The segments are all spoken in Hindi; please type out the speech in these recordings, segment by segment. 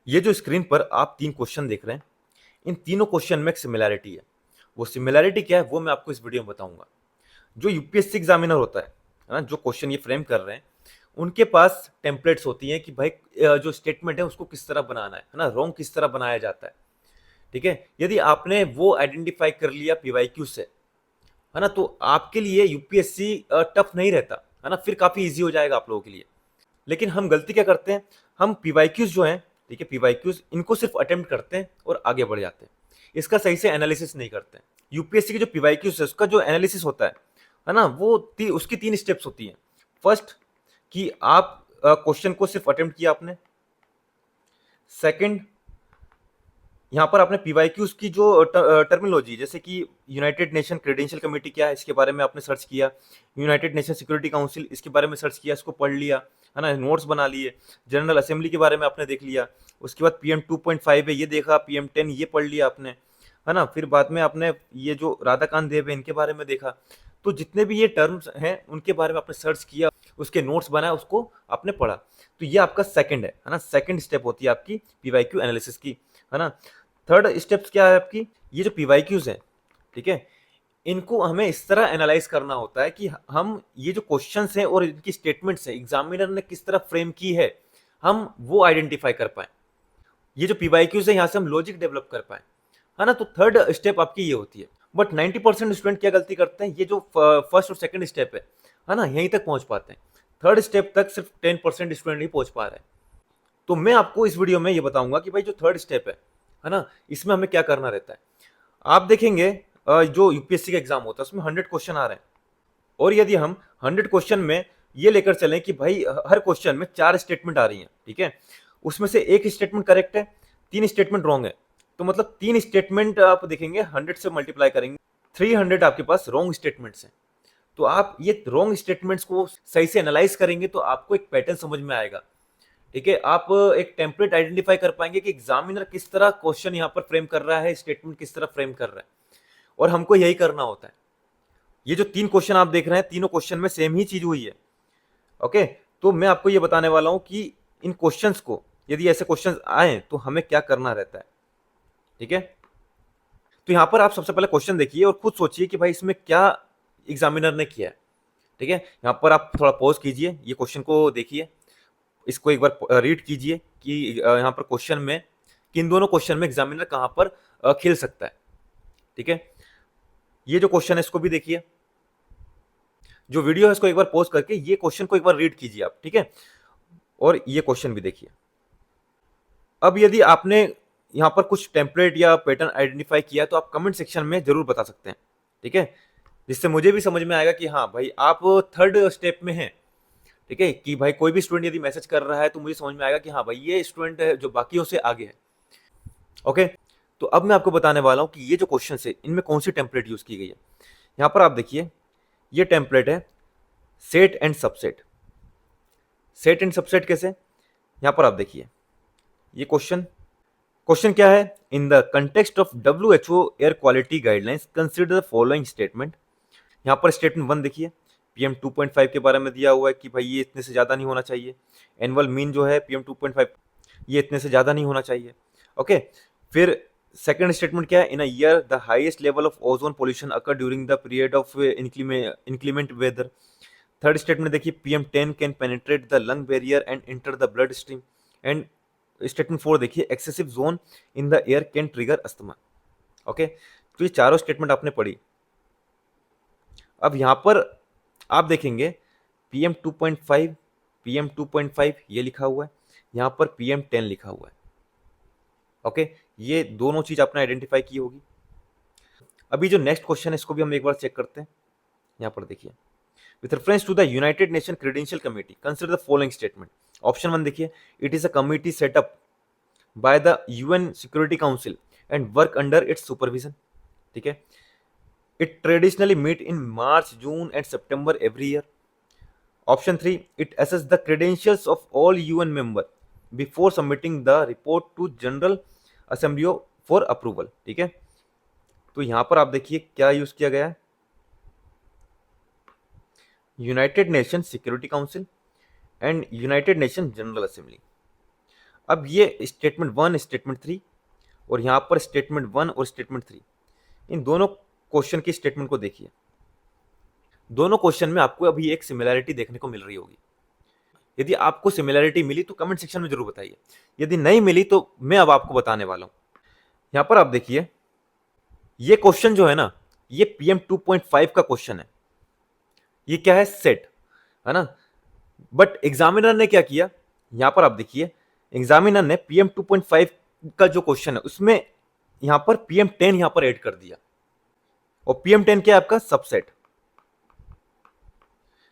ये जो स्क्रीन पर आप 3 क्वेश्चन देख रहे हैं, इन तीनों क्वेश्चन में एक सिमिलैरिटी है। वो सिमिलैरिटी क्या है, वो मैं आपको इस वीडियो में बताऊँगा। जो यूपीएससी एग्ज़ामिनर होता है ना? जो क्वेश्चन ये फ्रेम कर रहे हैं, उनके पास टेम्पलेट्स होती हैं कि भाई जो स्टेटमेंट है उसको किस तरह बनाना है ना? रॉन्ग किस तरह बनाया जाता है, ठीक है? यदि आपने वो आइडेंटिफ़ाई कर लिया पीवाईक्यू से, है ना? तो आपके लिए यूपीएससी टफ नहीं रहता, है ना? फिर काफ़ी ईज़ी हो जाएगा आप लोगों के लिए। लेकिन हम गलती क्या करते हैं, हम पीवाईक्यूज जो हैं, ठीक है, पीवाईक्यूज इनको सिर्फ अटेम्प्ट करते हैं और आगे बढ़ जाते हैं। इसका सही से एनालिसिस नहीं करते हैं। यूपीएससी की जो पीवाईक्यूज है उसका जो एनालिसिस होता है ना, वो उसकी 3 स्टेप्स होती हैं। फर्स्ट, कि आप क्वेश्चन को सिर्फ अटेम्प्ट किया आपने। सेकंड, यहाँ पर आपने पीवाईक्यूज की जो टर्मिनोलॉजी, जैसे कि यूनाइटेड नेशन क्रेडेंशियल कमेटी क्या है इसके बारे में आपने सर्च किया, यूनाइटेड नेशन सिक्योरिटी काउंसिल इसके बारे में सर्च किया, इसको पढ़ लिया, है ना, नोट्स बना लिए, जनरल असेंबली के बारे में आपने देख लिया, उसके बाद पीएम 2.5 है ये देखा, पीएम 10 ये पढ़ लिया आपने, है ना, फिर बाद में आपने ये जो राधाकांत देव है इनके बारे में देखा। तो जितने भी ये टर्म्स हैं उनके बारे में आपने सर्च किया, उसके नोट्स बनाया, उसको आपने पढ़ा। तो ये आपका सेकंड है ना, सेकंड स्टेप होती है आपकी पीवाईक्यू एनालिसिस की, है ना। थर्ड स्टेप्स क्या है आपकी, ये जो पीवाईक्यूज है, ठीक है, इनको हमें इस तरह एनालाइज करना होता है कि हम ये जो क्वेश्चंस हैं और इनकी स्टेटमेंट्स हैं एग्जामिनर ने किस तरह फ्रेम की है, हम वो आइडेंटिफाई कर पाए। ये जो पीवाईक्यूज है यहाँ से हम लॉजिक डेवलप कर पाए, है ना। तो थर्ड स्टेप आपकी ये होती है। बट 90% स्टूडेंट क्या गलती करते हैं, ये जो फर्स्ट और सेकंड स्टेप है ना, यहीं तक पहुंच पाते हैं। थर्ड स्टेप तक सिर्फ 10% स्टूडेंट ही पहुंच पा रहे हैं। तो मैं आपको इस वीडियो में ये बताऊंगा कि भाई जो थर्ड स्टेप है ना, इसमें हमें क्या करना रहता है। आप देखेंगे जो यूपीएससी का एग्जाम होता है उसमें 100 क्वेश्चन आ रहे हैं, और यदि हम 100 क्वेश्चन में ये लेकर चलें कि भाई हर क्वेश्चन में 4 स्टेटमेंट आ रही हैं, ठीक है, उसमें से एक स्टेटमेंट करेक्ट है, 3 स्टेटमेंट रॉन्ग है, तो मतलब 3 स्टेटमेंट आप देखेंगे 100 से मल्टीप्लाई करेंगे, 300 आपके पास रॉन्ग स्टेटमेंट्स हैं। तो आप ये रॉन्ग स्टेटमेंट्स को सही से एनालाइज करेंगे तो आपको एक पैटर्न समझ में आएगा, ठीक है। आप एक टेम्पलेट आइडेंटिफाई कर पाएंगे कि एग्जामिनर किस तरह क्वेश्चन यहाँ पर फ्रेम कर रहा है, स्टेटमेंट किस तरह फ्रेम कर रहा है, और हमको यही करना होता है। ये जो 3 क्वेश्चन आप देख रहे हैं, तीनों क्वेश्चन में सेम ही चीज हुई है। ओके, तो मैं आपको ये बताने वाला हूं कि इन क्वेश्चंस को, यदि ऐसे क्वेश्चंस आए तो हमें क्या करना रहता है, ठीक है। तो यहाँ पर आप सबसे पहले क्वेश्चन देखिए और खुद सोचिए कि भाई इसमें क्या एग्जामिनर ने किया है, ठीक है। यहाँ पर आप थोड़ा पॉज कीजिए, ये क्वेश्चन को देखिए, इसको एक बार रीड कीजिए कि यहाँ पर क्वेश्चन में, किन दोनों क्वेश्चन में एग्जामिनर कहाँ पर खेल सकता है, ठीक है। ये जो क्वेश्चन है इसको भी देखिए, जो वीडियो है इसको एक बार पॉज करके ये क्वेश्चन को एक बार रीड कीजिए आप, ठीक है, और ये क्वेश्चन भी देखिए। अब यदि आपने यहाँ पर कुछ टेम्पलेट या पैटर्न आइडेंटिफाई किया तो आप कमेंट सेक्शन में जरूर बता सकते हैं, ठीक है, जिससे मुझे भी समझ में आएगा कि हाँ भाई आप थर्ड स्टेप में हैं, ठीक है, कि भाई कोई भी स्टूडेंट यदि मैसेज कर रहा है तो मुझे समझ में आएगा कि हाँ भाई ये स्टूडेंट है जो बाकियों से आगे है। ओके, तो अब मैं आपको बताने वाला हूँ कि ये जो क्वेश्चन है इनमें कौन सी टेम्पलेट यूज की गई है। यहाँ पर आप देखिए, ये टेम्पलेट है set and subset. Set and subset कैसे, यहाँ पर आप देखिए, ये क्वेश्चन, क्वेश्चन क्या है, in the context of WHO air quality guidelines consider the following statement. यहाँ पर स्टेटमेंट 1 देखिए, पीएम 2.5 के बारे में दिया हुआ है कि भाई ये इतने से ज़्यादा नहीं होना चाहिए, एनुअल मीन जो है पीएम 2.5 ये इतने से ज़्यादा नहीं होना चाहिए। ओके, फिर सेकंड स्टेटमेंट क्या है, in a year the highest level of ozone pollution occur during the period of inclement weather. Third statement देखिए, PM 10 can penetrate the lung barrier and enter the blood stream. And statement 4 देखिए, excessive zone in the air can trigger asthma. Okay, तो ये चारों स्टेटमेंट आपने पढ़ी। अब यहाँ पर आप देखेंगे पीएम 2.5, पीएम 2.5 ये लिखा हुआ है, यहाँ पर पीएम 10 लिखा हुआ है। ओके, ये दोनों चीज आपने आइडेंटिफाई की होगी। अभी जो नेक्स्ट क्वेश्चन है इसको भी हम एक बार चेक करते हैं। यहाँ पर देखिए, with reference to the United Nations Credential Committee, consider the following statement. Option 1 देखिए, it is a committee set up by the UN Security Council and work under its supervision, ठीक है। It traditionally meet in March, June and September every year. Option 3, it assess the credentials of all UN member before submitting the report to General Assembly for approval, ठीक है। तो यहाँ पर आप देखिए क्या यूज किया गया है, United nation security council and United nation general assembly. अब ये स्टेटमेंट 1, स्टेटमेंट 3 और यहाँ पर स्टेटमेंट 1 और स्टेटमेंट 3, इन दोनों क्वेश्चन की स्टेटमेंट को देखिए। दोनों क्वेश्चन में आपको अभी एक सिमिलैरिटी देखने को मिल रही होगी। यदि आपको सिमिलैरिटी मिली तो कमेंट सेक्शन में जरूर बताइए, यदि नहीं मिली तो मैं अब आपको बताने वाला हूं। यहां पर आप देखिए, ये क्वेश्चन जो है ना, ये पीएम 2.5 का क्वेश्चन है। ये क्या है? सेट, है ना। बट एग्जामिनर ने क्या किया, यहां पर आप देखिए, एग्जामिनर ने पीएम 2.5 का जो क्वेश्चन है उसमें यहां पर पीएम 10 यहां पर ऐड कर दिया, और पीएम 10 क्या है? आपका सबसेट।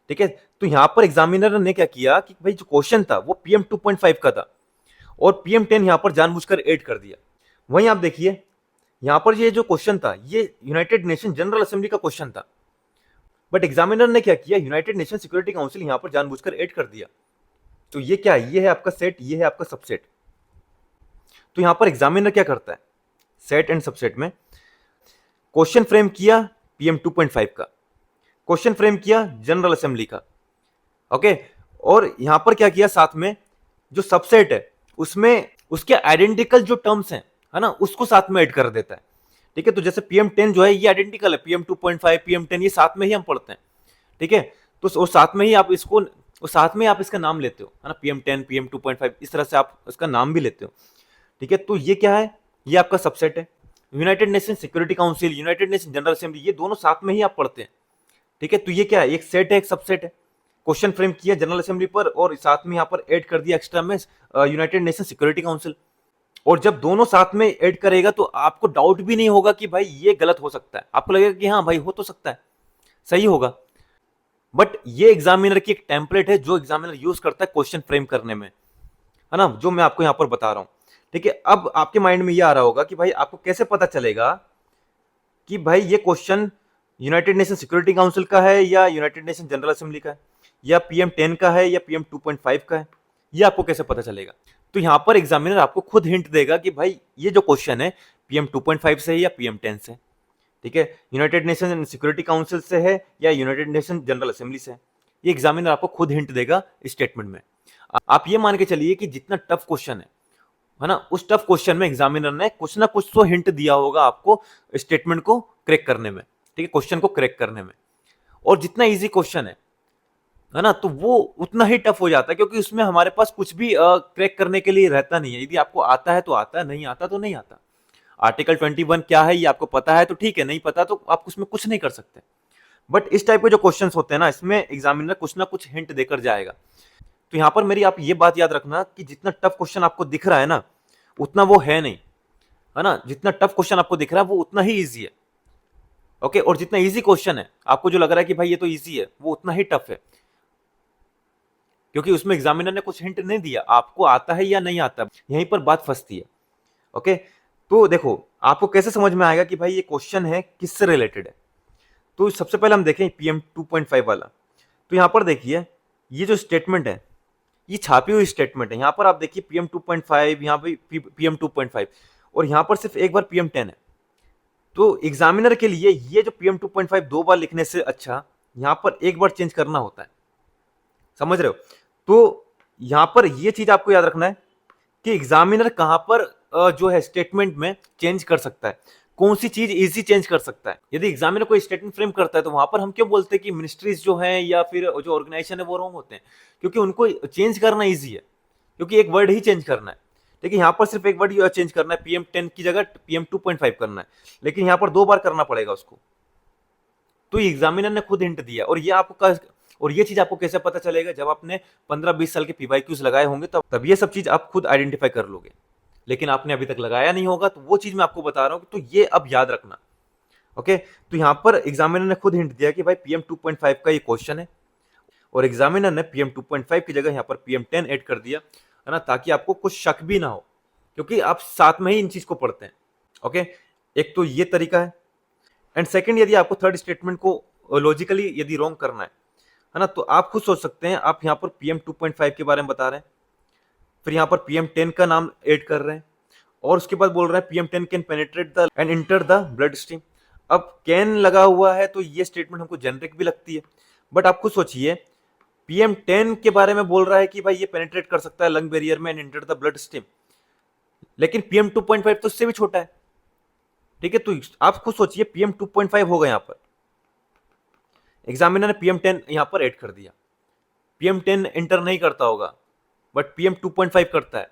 ठीक है, तो यहां पर एग्जामिनर ने क्या किया कि भाई जो क्वेश्चन था वो पीएम 2.5 का था, और पीएम 10 यहां पर जानबूझकर ऐड कर दिया। वहीं आप देखिए, यहां पर ये जो क्वेश्चन था ये यूनाइटेड नेशन जनरल असेंबली का क्वेश्चन था, बट एग्जामिनर ने क्या किया, यूनाइटेड नेशन सिक्योरिटी काउंसिल यहां पर जानबूझकर ऐड कर दिया। तो ये क्या है? ये है आपका सेट, ये है आपका सबसेट। तो यहां पर एग्जामिनर क्या करता है, सेट एंड सबसेट में क्वेश्चन फ्रेम किया पीएम 2.5 का, क्वेश्चन फ्रेम किया जनरल असेंबली का, ओके। और यहां पर क्या किया, साथ में जो सबसेट है उसमें उसके आइडेंटिकल जो टर्म्स हैं, है ना, उसको साथ में ऐड कर देता है। ठीक है, तो जैसे पीएम 10 जो है ये आइडेंटिकल है, पीएम 2.5 पीएम 10 ये साथ में ही हम पढ़ते हैं। ठीक है, तो वो साथ में ही आप इसको, वो साथ में आप इसका नाम लेते हो, है ना, पीएम 10 पीएम 2.5 इस तरह से आप इसका नाम भी लेते हो। ठीक है, तो ये क्या है, ये आपका सबसेट है। United nation security council, United nation general assembly, ये दोनों साथ में ही आप पढ़ते हैं। ठीक है, तो ये क्या है, एक सेट है, एक सबसेट है। क्वेश्चन फ्रेम किया जनरल असेंबली पर, और साथ में यहाँ पर ऐड कर दिया एक्स्ट्रा में यूनाइटेड नेशन सिक्योरिटी काउंसिल। और जब दोनों साथ में ऐड करेगा तो आपको डाउट भी नहीं होगा कि भाई ये गलत हो सकता है, आपको लगेगा कि हाँ भाई हो तो सकता है, सही होगा। बट ये एग्जामिनर की एक टेम्पलेट है जो एग्जामिनर यूज करता है क्वेश्चन फ्रेम करने में, है ना, जो मैं आपको यहाँ पर बता रहा हूँ। ठीक है, अब आपके माइंड में ये आ रहा होगा कि भाई आपको कैसे पता चलेगा कि भाई ये question United nation security council का है या यूनाइटेड नेशन जनरल असेंबली का है, या पीएम 10 का है या पीएम 2.5 का है, ये आपको कैसे पता चलेगा? तो यहां पर एग्जामिनर आपको खुद हिंट देगा कि भाई ये जो क्वेश्चन है पीएम 2.5 से है या पीएम 10 से। ठीक है, यूनाइटेड नेशन सिक्योरिटी काउंसिल से है या यूनाइटेड नेशन जनरल असेंबली से है, ये एग्जामिनर आपको खुद हिंट देगा स्टेटमेंट में। आप ये मान के चलिए कि जितना टफ क्वेश्चन है ना, उस टफ क्वेश्चन में एग्जामिनर ने कुछ ना कुछ तो हिंट दिया होगा आपको स्टेटमेंट को क्रैक करने में। ठीक है, क्वेश्चन को क्रैक करने में। और जितना इजी क्वेश्चन है ना, तो वो उतना ही टफ हो जाता है, क्योंकि उसमें हमारे पास कुछ भी क्रैक करने के लिए रहता नहीं है। यदि आपको आता है तो आता है, नहीं आता तो नहीं आता। आर्टिकल 21 क्या है ये आपको पता है तो ठीक है, नहीं पता तो आप उसमें कुछ नहीं कर सकते। बट इस टाइप के जो क्वेश्चन होते हैं ना, इसमें एग्जामिनर कुछ ना कुछ हिंट देकर जाएगा। तो यहां पर मेरी आप ये बात याद रखना कि जितना टफ क्वेश्चन आपको दिख रहा है ना, उतना वो है नहीं, है ना। जितना टफ क्वेश्चन आपको दिख रहा है वो उतना ही ईजी है, ओके। और जितना इजी क्वेश्चन है, आपको जो लग रहा है कि भाई ये तो इजी है, वो उतना ही टफ है, क्योंकि उसमें एग्जामिनर ने कुछ हिंट नहीं दिया आपको आता है या नहीं आता। यहीं पर बात फंसती है, ओके। तो देखो, आपको कैसे समझ में आएगा कि भाई ये क्वेश्चन है किससे रिलेटेड है। तो सबसे पहले हम देखें पीएम 2.5 वाला। तो यहां पर देखिए, ये जो स्टेटमेंट है ये छापी हुई स्टेटमेंट है। यहां पर आप देखिए पीएम 2.5, यहाँ पे पीएम 2.5, और यहां पर सिर्फ एक बार पीएम 10 है। तो एग्जामिनर के लिए ये जो पीएम 2.5 दो बार लिखने से अच्छा यहां पर एक बार चेंज करना होता है, समझ रहे हो। तो यहां पर ये चीज आपको याद रखना है कि एग्जामिनर कहां पर जो है स्टेटमेंट में चेंज कर सकता है, कौन सी चीज इजी चेंज कर सकता है। यदि एग्जामिनर कोई स्टेटमेंट फ्रेम करता है तो वहां पर हम क्यों बोलते हैं कि मिनिस्ट्रीज जो है या फिर जो ऑर्गेनाइजेशन है वो रॉन्ग होते हैं, क्योंकि उनको चेंज करना ईजी है, क्योंकि एक वर्ड ही चेंज करना है। लेकिन यहाँ पर सिर्फ एक वर्ड चेंज करना है, पीएम 10 की जगह पीएम 2.5 करना है, लेकिन यहाँ पर दो बार करना पड़ेगा उसको। तो एग्जामिनर ने खुद हिंट दिया, और ये आपको, और ये चीज आपको कैसे पता चलेगा, जब आपने 15-20 साल के पीवाईक्यूज लगाए होंगे तब ये सब चीज आप खुद आइडेंटिफाई कर लोगे। लेकिन आपने अभी तक लगाया नहीं होगा, तो वो चीज मैं आपको बता रहा हूं, तो ये अब याद रखना, ओके। तो यहां पर एग्जामिनर ने खुद हिंट दिया कि भाई पीएम 2.5 का ये क्वेश्चन है, और एग्जामिनर ने पीएम 2.5 की जगह यहाँ पर पीएम 10 ऐड कर दिया, है ना, ताकि आपको कुछ शक भी ना हो, क्योंकि आप साथ में ही इन चीज को पढ़ते हैं, ओके। एक तो ये तरीका है। एंड सेकंड, यदि आपको थर्ड स्टेटमेंट को लॉजिकली यदि रॉन्ग करना है ना, तो आप खुद सोच सकते हैं, आप यहाँ पर पीएम 2.5 के बारे में बता रहे हैं, फिर यहाँ पर पीएम 10 का नाम ऐड कर रहे हैं, और उसके बाद बोल रहे हैं PM 10 can penetrate the end enter the blood stream. अब कैन लगा हुआ है तो ये स्टेटमेंट हमको जेनरिक भी लगती है, बट आप खुद सोचिए, PM10 के बारे में बोल रहा है कि भाई ये पेनिट्रेट कर सकता है लंग बैरियर में and enter the blood stream, लेकिन PM2.5 तो उससे भी छोटा है। ठीक है, तो आप खुद सोचिए PM2.5 होगा यहाँ पर, एग्जामिनर ने PM10 यहाँ पर ऐड कर दिया। PM10 एंटर नहीं करता होगा बट PM2.5 करता है।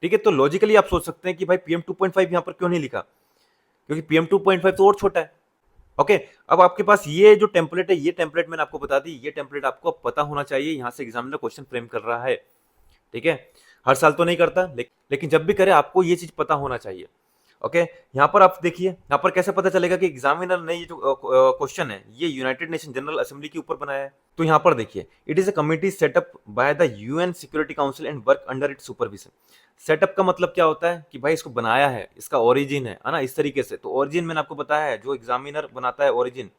ठीक है, तो लॉजिकली आप सोच सकते हैं कि भाई PM2.5 यहाँ पर क्यों नहीं लिखा, क्योंकि PM2.5 तो और छोटा है। ओके, अब आपके पास ये जो टेम्पलेट है, ये टेम्पलेट मैंने आपको बता दी, ये टेम्पलेट आपको पता होना चाहिए, यहाँ से एग्जामिनर क्वेश्चन फ्रेम कर रहा है। ठीक है, हर साल तो नहीं करता, लेकिन जब भी करे आपको ये चीज पता होना चाहिए। ओके, यहाँ पर आप देखिए, यहाँ पर कैसे पता चलेगा कि एग्जामिनर ने ये जो क्वेश्चन है ये यूनाइटेड नेशन जनरल असेंबली के ऊपर बनाया है। तो यहाँ पर देखिए, it is a committee setup by the UN security council and work under its supervision. Setup का मतलब क्या होता है कि भाई इसको बनाया है, इसका ओरिजिन है ना, इस तरीके से। तो ओरिजिन मैंने आपको बताया है, जो एग्जामिनर बनाता है ओरिजिन,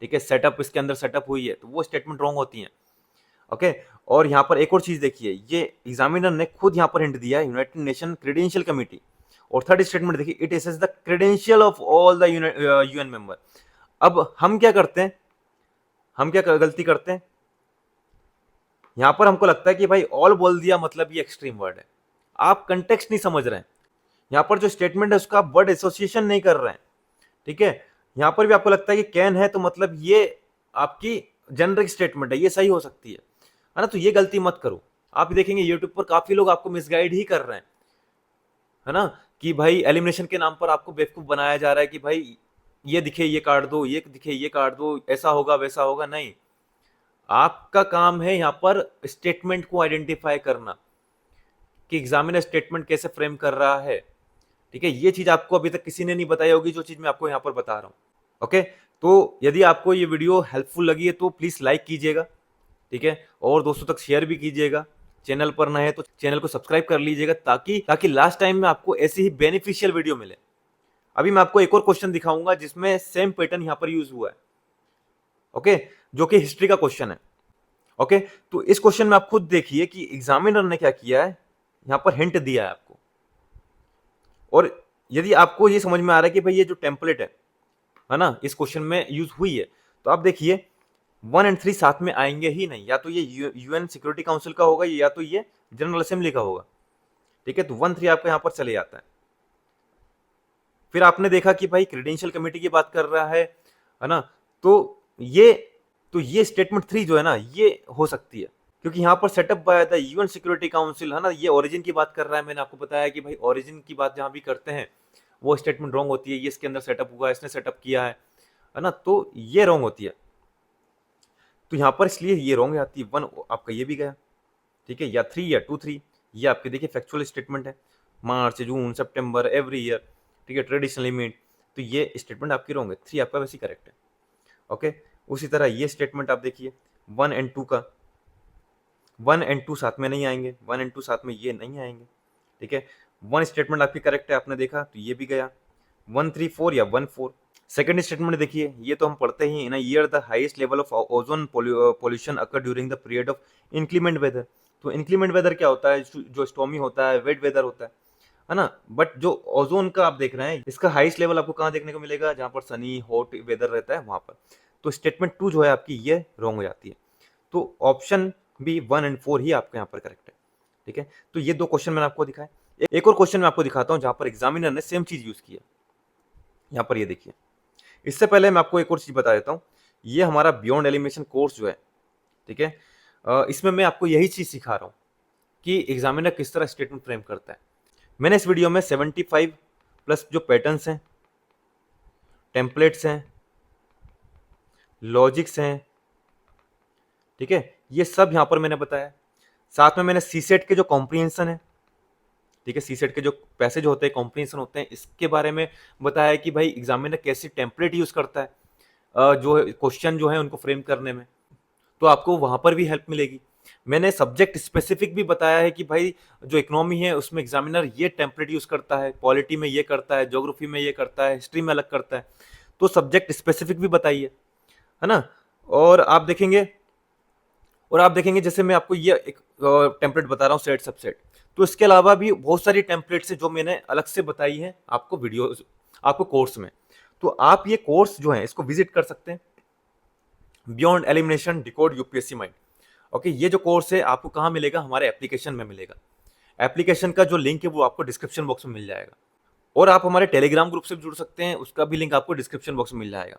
ठीक है, सेटअप इसके अंदर सेटअप हुई है, तो वो स्टेटमेंट रॉन्ग होती है। ओके, और यहाँ पर एक और चीज देखिए, ये एग्जामिनर ने खुद यहाँ पर हिंट दिया है, यूनाइटेड नेशन क्रेडेंशियल कमिटी। और थर्ड स्टेटमेंट देखिए, it assess the credential of all the UN member. अब हम क्या करते हैं, हम क्या गलती करते हैं, यहां पर हमको लगता है कि भाई ऑल बोल दिया मतलब ये एक्सट्रीम वर्ड है, आप कंटेक्स्ट नहीं समझ रहे हैं। यहां पर जो स्टेटमेंट है उसका वर्ड एसोसिएशन नहीं कर रहे हैं। ठीक है, यहां पर भी आपको लगता है कि कैन है तो मतलब ये आपकी जेनरिक स्टेटमेंट है, ये सही हो सकती है ना, तो ये गलती मत करो। आप देखेंगे यूट्यूब पर काफी लोग आपको मिसगाइड ही कर रहे हैं, है ना, कि भाई एलिमिनेशन के नाम पर आपको बेवकूफ बनाया जा रहा है कि भाई ये दिखे ये काट दो, ये दिखे ये काट दो, ऐसा होगा वैसा होगा। नहीं, आपका काम है यहाँ पर स्टेटमेंट को आइडेंटिफाई करना कि एग्जामिनर स्टेटमेंट कैसे फ्रेम कर रहा है। ठीक है, ये चीज आपको अभी तक किसी ने नहीं बताई होगी, जो चीज मैं आपको यहाँ पर बता रहा हूँ। ओके, तो यदि आपको ये वीडियो हेल्पफुल लगी है तो प्लीज लाइक कीजिएगा। ठीक है, और दोस्तों तक शेयर भी कीजिएगा। चैनल पर नए हैं तो चैनल को सब्सक्राइब कर लीजिएगा, ताकि ताकि लास्ट टाइम में आपको ऐसी ही बेनिफिशियल वीडियो मिले। अभी मैं आपको एक और क्वेश्चन दिखाऊंगा जिसमें सेम पैटर्न यहाँ पर यूज हुआ है। ओके, जो कि हिस्ट्री का क्वेश्चन है। ओके, तो इस क्वेश्चन में आप खुद देखिए कि एग्जामिनर ने क्या किया है, यहां पर हिंट दिया है आपको। और यदि आपको ये समझ में आ रहा है कि भाई ये जो टेम्पलेट है ना, इस क्वेश्चन में यूज हुई है, तो आप देखिए 1 और 3 साथ में आएंगे ही नहीं, या तो ये यूएन सिक्योरिटी काउंसिल का होगा या तो ये जनरल असेंबली का होगा। ठीक है, तो 1, 3 आपका यहाँ पर चले जाता है। फिर आपने देखा कि भाई क्रेडेंशियल कमेटी की बात कर रहा है ना, तो ये स्टेटमेंट 3 जो है ना, ये हो सकती है, क्योंकि यहाँ पर setup by the UN security council, है ना, ये ओरिजिन की बात कर रहा है। मैंने आपको बताया कि भाई ओरिजिन की बात जहां भी करते हैं वो स्टेटमेंट रॉन्ग होती है, ये इसके अंदर सेटअप हुआ, इसने सेटअप किया है ना, तो ये रॉन्ग होती है। तो यहाँ पर इसलिए ये रॉन्ग आती है। 1 आपका ये भी गया, ठीक है, या 3 या 2, 3 ये आपके देखिए फैक्चुअल स्टेटमेंट है, मार्च जून सितंबर एवरी ईयर। ठीक है, ट्रेडिशनल लिमिट, तो ये स्टेटमेंट आपकी रॉन्ग है। 3 आपका वैसे करेक्ट है। ओके, उसी तरह ये स्टेटमेंट आप देखिए 1 और 2 का, 1 और 2 साथ में नहीं आएंगे, 1 और 2 साथ में ये नहीं आएंगे। ठीक है, 1 स्टेटमेंट आपकी करेक्ट है, आपने देखा, तो ये भी गया। 1, 3, 4 या 1, 4। सेकंड स्टेटमेंट देखिए, ये तो हम पढ़ते ही in a year the highest level of ozone pollution occur during the period of inclement weather. तो इंक्लीमेंट वेदर क्या होता है, जो स्टॉर्मी होता है, वेट वेदर होता है ना। बट जो ओजोन का आप देख रहे हैं, इसका हाईएस्ट लेवल आपको कहाँ देखने को मिलेगा, जहां पर सनी हॉट वेदर रहता है वहां पर। तो स्टेटमेंट 2 जो है आपकी ये रॉन्ग हो जाती है। तो ऑप्शन बी 1 और 4 ही आपके यहाँ पर करेक्ट है। ठीक है, तो ये 2 क्वेश्चन मैंने आपको दिखाए। एक और क्वेश्चन मैं आपको दिखाता हूँ जहां पर एग्जामिनर ने सेम चीज यूज किया। यहाँ पर ये देखिए, इससे पहले मैं आपको एक और चीज बता देता हूँ। ये हमारा बियॉन्ड एलिमिनेशन कोर्स जो है, ठीक है, इसमें मैं आपको यही चीज सिखा रहा हूँ कि एग्जामिनर किस तरह स्टेटमेंट फ्रेम करता है। मैंने इस वीडियो में 75 प्लस जो पैटर्न्स हैं, टेम्पलेट्स हैं, लॉजिक्स हैं, ठीक है, ये सब यहां पर मैंने बताया। साथ में मैंने सीसेट के जो कॉम्प्रिहेंशन है, ठीक है, सीसेट के जो पैसेज होते हैं, कॉम्प्रिहेंशन होते हैं, इसके बारे में बताया कि भाई एग्जामिनर कैसी टेम्पलेट यूज करता है जो क्वेश्चन जो है उनको फ्रेम करने में, तो आपको वहां पर भी हेल्प मिलेगी। मैंने सब्जेक्ट स्पेसिफिक भी बताया है कि भाई जो इकोनॉमी है उसमें एग्जामिनर ये टेम्पलेट यूज करता है, पॉलिटी में ये करता है, ज्योग्राफी में ये करता है, हिस्ट्री में अलग करता है। तो सब्जेक्ट स्पेसिफिक भी बताइए, है ना। और आप देखेंगे, जैसे मैं आपको ये एक टेम्पलेट बता रहा हूँ, सेट सबसेट, तो इसके अलावा भी बहुत सारी टेम्पलेट्स है जो मैंने अलग से बताई है आपको वीडियो, आपको कोर्स में। तो आप ये कोर्स जो है इसको विजिट कर सकते हैं, beyond elimination decode UPSC mind. Okay, ये जो कोर्स है आपको कहाँ मिलेगा? हमारे एप्लीकेशन में मिलेगा। एप्लीकेशन का जो लिंक है वो आपको डिस्क्रिप्शन बॉक्स में मिल जाएगा, और आप हमारे टेलीग्राम ग्रुप से भी जुड़ सकते हैं, उसका भी लिंक आपको डिस्क्रिप्शन बॉक्स में मिल जाएगा।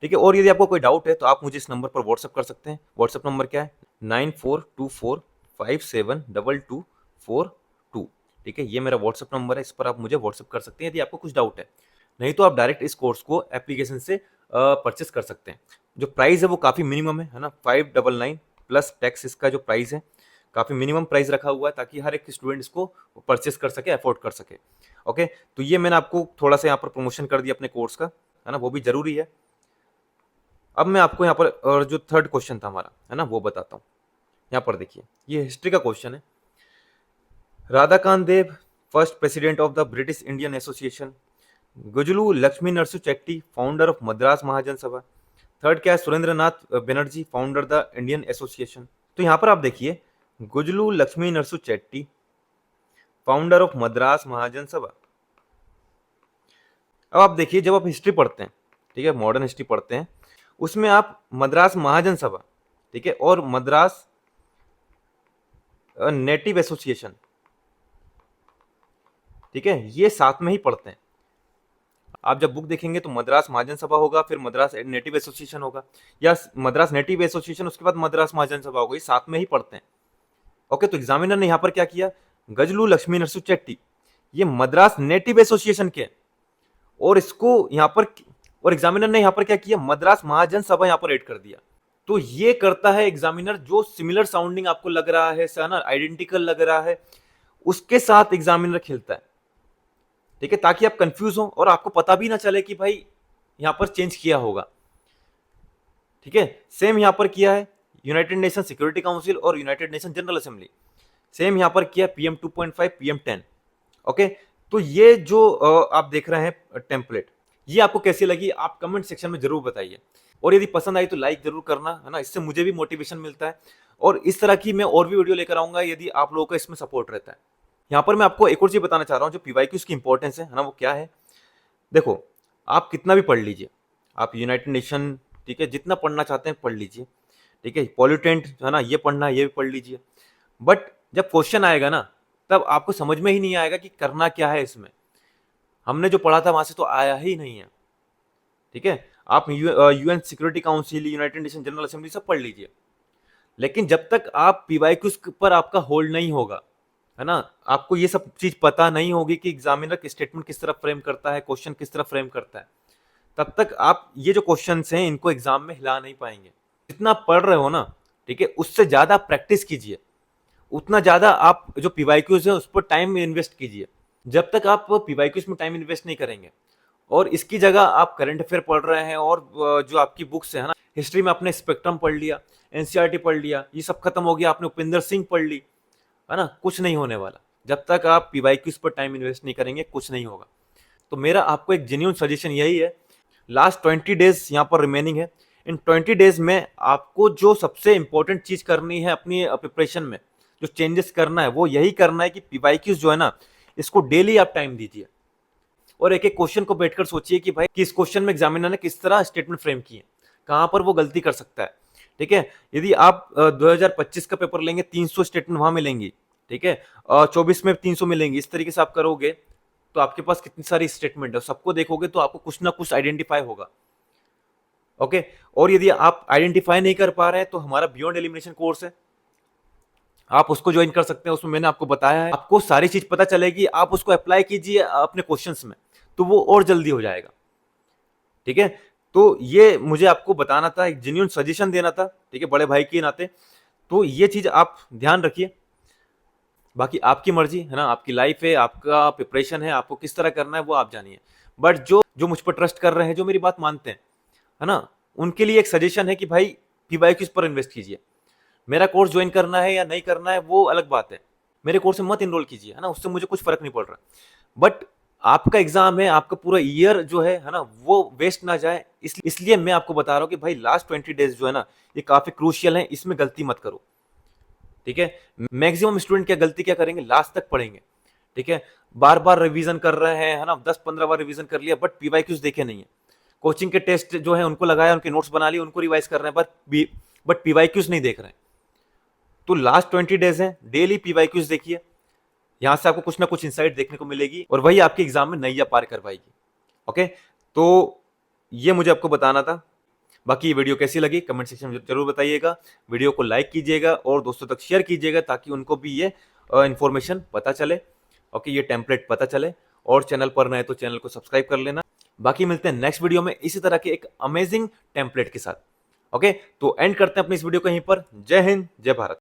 ठीक है, और यदि आपको कोई डाउट है तो आप मुझे इस नंबर पर व्हाट्सअप कर सकते हैं। व्हाट्सअप नंबर क्या है? 9424572242। ठीक है, ये मेरा व्हाट्सअप नंबर है, इस पर आप मुझे व्हाट्सअप कर सकते हैं यदि आपको कुछ डाउट है। नहीं तो आप डायरेक्ट इस कोर्स को एप्लीकेशन से परचेस कर सकते हैं। जो प्राइस है वो काफ़ी मिनिमम है ना, 599 प्लस टैक्स इसका जो प्राइस है, काफ़ी मिनिमम प्राइस रखा हुआ है ताकि हर एक स्टूडेंट इसको परचेस कर सके, अफोर्ड कर सके। ओके, तो ये मैंने आपको थोड़ा सा यहाँ पर प्रमोशन कर दिया अपने कोर्स का, है ना, वो भी जरूरी है। अब मैं आपको यहाँ पर और जो थर्ड क्वेश्चन था हमारा, है ना, वो बताता हूँ। यहाँ पर देखिए, ये हिस्ट्री का क्वेश्चन है। Radhakant Dev, first president of the British Indian Association. Gajulu Lakshmi Narasu Chetty, founder of Madras Mahajan Sabha. Third क्या है? Surendra Nath Banerjee, founder the Indian Association. तो यहाँ पर आप देखिए, गुजलू लक्ष्मी नरसु चेट्टी, फाउंडर ऑफ मद्रास महाजन सभा। अब आप देखिए, जब आप हिस्ट्री पढ़ते हैं, ठीक है, मॉडर्न हिस्ट्री पढ़ते हैं, उसमें आप मद्रास महाजन सभा, ठीक है, और मद्रास नेटिव एसोसिएशन, ठीक है, ये साथ में ही पढ़ते हैं। आप जब बुक देखेंगे तो मद्रास महाजन सभा होगा, फिर मद्रास नेटिव एसोसिएशन होगा, या मद्रास नेटिव एसोसिएशन उसके बाद मद्रास महाजन सभा होगा, ये साथ में ही पढ़ते हैं। ओके, तो एग्जामिनर ने यहाँ पर क्या किया? गजलू लक्ष्मी नरसु चेट्टी, ये मद्रास नेटिव एसोसिएशन के, और इसको यहाँ पर, और एग्जामिनर ने यहाँ पर क्या किया? मद्रास महाजन सभा यहाँ पर ऐड कर दिया। तो ये करता है एग्जामिनर, जो सिमिलर साउंडिंग आपको लग रहा है, ना आइडेंटिकल लग रहा है, उसके साथ एग्जामिनर खेलता है। ठीक है, ताकि आप कंफ्यूज हो और आपको पता भी ना चले कि भाई यहां पर चेंज किया होगा। ठीक है, सेम यहां पर किया है यूनाइटेड नेशन सिक्योरिटी काउंसिल और United nation general assembly, same यहां पर किया PM 2.5 PM 10। ओके, तो ये जो आप देख रहे हैं टेम्पलेट, ये आपको कैसी लगी आप कमेंट सेक्शन में जरूर बताइए, और यदि पसंद आई तो लाइक जरूर करना, है ना, इससे मुझे भी मोटिवेशन मिलता है, और इस तरह की मैं और भी वीडियो लेकर आऊंगा यदि आप लोगों का इसमें सपोर्ट रहता है। यहाँ पर मैं आपको एक और चीज बताना चाह रहा हूँ, जो PYQs की इंपॉर्टेंस है ना, वो क्या है? देखो, आप कितना भी पढ़ लीजिए, आप यूनाइटेड नेशन, ठीक है, जितना पढ़ना चाहते हैं पढ़ लीजिए, ठीक है, पॉल्यूटेंट, है ना, ये पढ़ना है, ये भी पढ़ लीजिए, बट जब क्वेश्चन आएगा ना, तब आपको समझ में ही नहीं आएगा कि करना क्या है इसमें। हमने जो पढ़ा था वहां से तो आया ही नहीं है। ठीक है, आप UN security council, United nation general assembly सब पढ़ लीजिए, लेकिन जब तक आप PYQs पर आपका होल्ड नहीं होगा, है ना, आपको ये सब चीज पता नहीं होगी कि एग्जामिनर की स्टेटमेंट किस तरह फ्रेम करता है, क्वेश्चन किस तरह फ्रेम करता है, तब तक आप ये जो क्वेश्चंस हैं इनको एग्जाम में हिला नहीं पाएंगे। जितना पढ़ रहे हो ना, ठीक है, उससे ज्यादा प्रैक्टिस कीजिए, उतना ज्यादा आप जो PYQs है उस पर टाइम इन्वेस्ट कीजिए। जब तक आप PYQs में टाइम इन्वेस्ट नहीं करेंगे और इसकी जगह आप करंट अफेयर पढ़ रहे हैं, और जो आपकी बुक्स है ना, हिस्ट्री में आपने स्पेक्ट्रम पढ़ लिया, NCERT पढ़ लिया, ये सब खत्म हो गया, आपने उपिंदर सिंह पढ़ ली, है ना, कुछ नहीं होने वाला। जब तक आप PYQs पर टाइम इन्वेस्ट नहीं करेंगे कुछ नहीं होगा। तो मेरा आपको एक जेन्युइन सजेशन यही है, लास्ट 20 डेज यहाँ पर रिमेनिंग है, इन 20 डेज में आपको जो सबसे इंपॉर्टेंट चीज करनी है अपनी प्रिपरेशन में, जो चेंजेस करना है वो यही करना है कि PYQs जो है ना, इसको डेली आप टाइम दीजिए, और एक एक क्वेश्चन को बैठकर सोचिए कि भाई किस क्वेश्चन में एग्जामिनर ने किस तरह स्टेटमेंट फ्रेम की है, कहां पर वो गलती कर सकता है। ठीक है, यदि आप 2025 का पेपर लेंगे 300 स्टेटमेंट वहां मिलेंगी, ठीक है, 24 में 300 मिलेंगी, इस तरीके से आप करोगे तो आपके पास कितनी सारी स्टेटमेंट है, सबको देखोगे तो आपको कुछ ना कुछ आइडेंटिफाई होगा। ओके, और यदि आप आइडेंटिफाई नहीं कर पा रहे हैं तो हमारा बियॉन्ड एलिमिनेशन कोर्स है, आप उसको ज्वाइन कर सकते हैं। उसमें मैंने आपको बताया है, आपको सारी चीज पता चलेगी, आप उसको अप्लाई कीजिए अपने क्वेश्चंस में, तो वो और जल्दी हो जाएगा। ठीक है, तो ये मुझे आपको बताना था, एक जेन्युइन सजेशन देना था, ठीक है, बड़े भाई के नाते। तो ये चीज आप ध्यान रखिए, बाकी आपकी मर्जी है ना, आपकी लाइफ है, आपका प्रिपरेशन है, आपको किस तरह करना है वो आप जानिए। बट जो जो मुझ पर ट्रस्ट कर रहे हैं, जो मेरी बात मानते हैं, है ना, उनके लिए एक सजेशन है कि भाई PYQs पर इन्वेस्ट कीजिए। मेरा कोर्स ज्वाइन करना है या नहीं करना है वो अलग बात है, मेरे कोर्स में मत इनरोल कीजिए, है ना, उससे मुझे कुछ फर्क नहीं पड़ रहा। बट आपका एग्जाम है, आपका पूरा ईयर जो है ना, वो वेस्ट ना जाए, इसलिए मैं आपको बता रहा हूँ कि भाई लास्ट 20 डेज जो है ना, ये काफी क्रूशियल है, इसमें गलती मत करो। ठीक है, मैक्सिमम स्टूडेंट क्या गलती क्या करेंगे, लास्ट तक पढ़ेंगे, ठीक है, बार बार रिवीजन कर रहे हैं, है ना, 10-15 बार रिवीजन कर लिया, बट PYQs देखे नहीं है, कोचिंग के टेस्ट जो है उनको लगाया, उनके नोट्स बना लिए, उनको रिवाइज कर रहे हैं, बट PYQs नहीं देख रहे हैं। तो लास्ट 20 डेज हैं, डेली पीवाईक्यूज देखिए, यहां से आपको कुछ ना कुछ इंसाइट देखने को मिलेगी और वही आपके एग्जाम में नैया पार करवाएगी। ओके, तो ये मुझे आपको बताना था। बाकी ये वीडियो कैसी लगी कमेंट सेक्शन में जरूर बताइएगा। वीडियो को लाइक कीजिएगा और दोस्तों तक शेयर कीजिएगा ताकि उनको भी ये इंफॉर्मेशन पता चले। ओके, ये टेम्पलेट पता चले। और चैनल पर नए तो चैनल को सब्सक्राइब कर लेना। बाकी मिलते हैं नेक्स्ट वीडियो में इसी तरह के एक अमेजिंग टेम्पलेट के साथ। ओके, तो एंड करते हैं अपनी इस वीडियो को यहीं पर। जय हिंद, जय भारत।